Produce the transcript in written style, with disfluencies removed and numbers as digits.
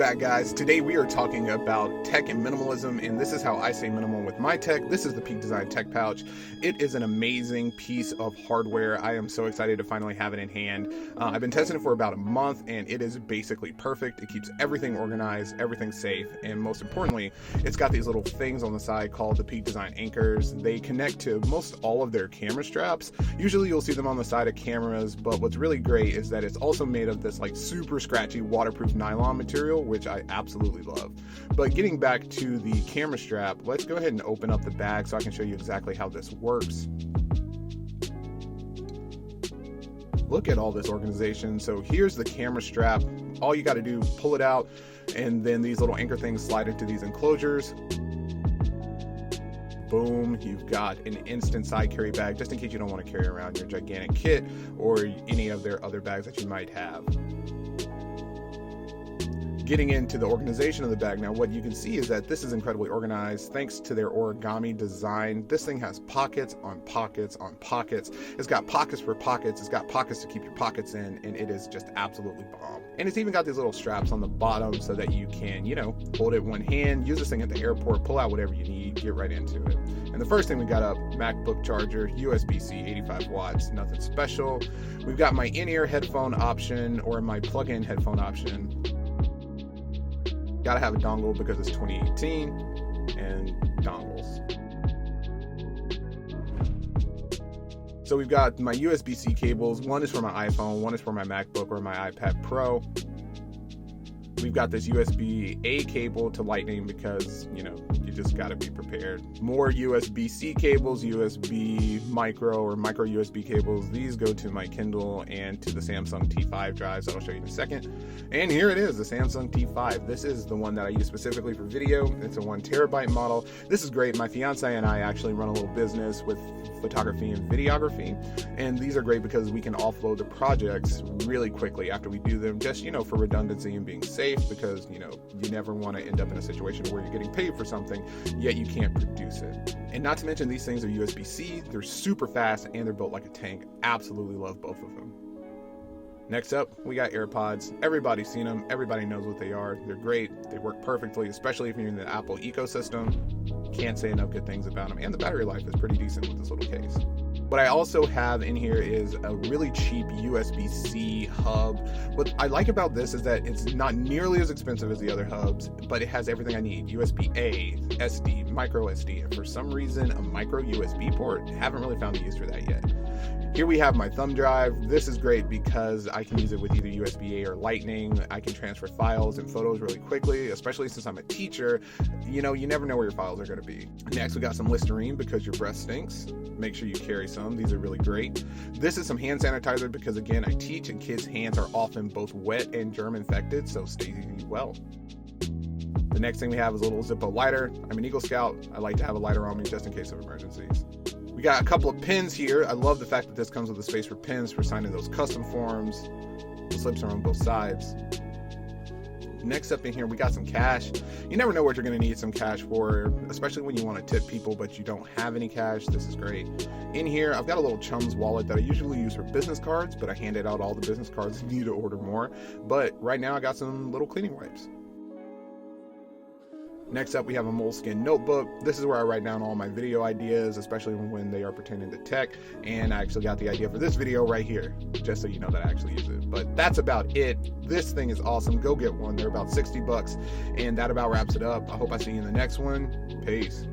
Back, guys. Today we are talking about tech and minimalism, and this is how I say minimal with my tech. This is the Peak Design Tech Pouch. It is an amazing piece of hardware. I am so excited to finally have it in hand. I've been testing it for about a month, and it is basically perfect. It keeps everything organized, everything safe, and most importantly, it's got these little things on the side called the Peak Design anchors. They connect to most all of their camera straps. Usually you'll see them on the side of cameras, but what's really great is that it's also made of this like super scratchy waterproof nylon material, which I absolutely love. But getting back to the camera strap, let's go ahead and open up the bag so I can show you exactly how this works. Look at all this organization. So here's the camera strap. All you got to do, pull it out, and then these little anchor things slide into these enclosures. Boom, you've got an instant side carry bag, just in case you don't want to carry around your gigantic kit or any of their other bags that you might have. Getting into the organization of the bag now, what you can see is that this is incredibly organized thanks to their origami design. This thing has pockets on pockets on pockets. It's got pockets for pockets. It's got pockets to keep your pockets in, and it is just absolutely bomb. And it's even got these little straps on the bottom so that you can, hold it in one hand, use this thing at the airport, pull out whatever you need, get right into it. And the first thing we got up, MacBook charger, USB-C, 85 watts, nothing special. We've got my in-ear headphone option or my plug-in headphone option. Gotta have a dongle because it's 2018 and dongles. So we've got my USB-C cables. One is for my iPhone, one is for my MacBook or my iPad Pro. We've got this USB-A cable to Lightning because, you just gotta be prepared. More USB-C cables, USB micro or micro USB cables. These go to my Kindle and to the Samsung T5 drives that I'll show you in a second. And here it is, the Samsung T5. This is the one that I use specifically for video. It's a 1 terabyte model. This is great. My fiance and I actually run a little business with photography and videography, and these are great because we can offload the projects really quickly after we do them, just for redundancy and being safe, because you never want to end up in a situation where you're getting paid for something yet you can't produce it. And not to mention, these things are USB-C, they're super fast, and they're built like a tank. Absolutely love both of them. Next up, we got AirPods. Everybody's seen them. Everybody knows what they are. They're great. They work perfectly, especially if you're in the Apple ecosystem. Can't say enough good things about them. And the battery life is pretty decent with this little case. What I also have in here is a really cheap USB-C hub. What I like about this is that it's not nearly as expensive as the other hubs, but it has everything I need. USB-A, SD, micro SD, and for some reason, a micro USB port. Haven't really found a use for that yet. Here we have my thumb drive. This is great because I can use it with either USB-A or Lightning. I can transfer files and photos really quickly, especially since I'm a teacher. You never know where your files are going to be. Next, we got some Listerine because your breath stinks. Make sure you carry some. These are really great. This is some hand sanitizer because, again, I teach and kids' hands are often both wet and germ infected, so stay well. The next thing we have is a little Zippo lighter. I'm an Eagle Scout. I like to have a lighter on me just in case of emergencies. We got a couple of pins here. I love the fact that this comes with a space for pins for signing those custom forms. The slips are on both sides. Next up in here, we got some cash. You never know what you're going to need some cash for, especially when you want to tip people but you don't have any cash. This is great. In here, I've got a little Chums wallet that I usually use for business cards, but I handed out all the business cards if you need to order more. But right now I got some little cleaning wipes. Next up, we have a Moleskin notebook. This is where I write down all my video ideas, especially when they are pertaining to tech. And I actually got the idea for this video right here, just so you know that I actually use it. But that's about it. This thing is awesome. Go get one. They're about $60, and that about wraps it up. I hope I see you in the next one. Peace.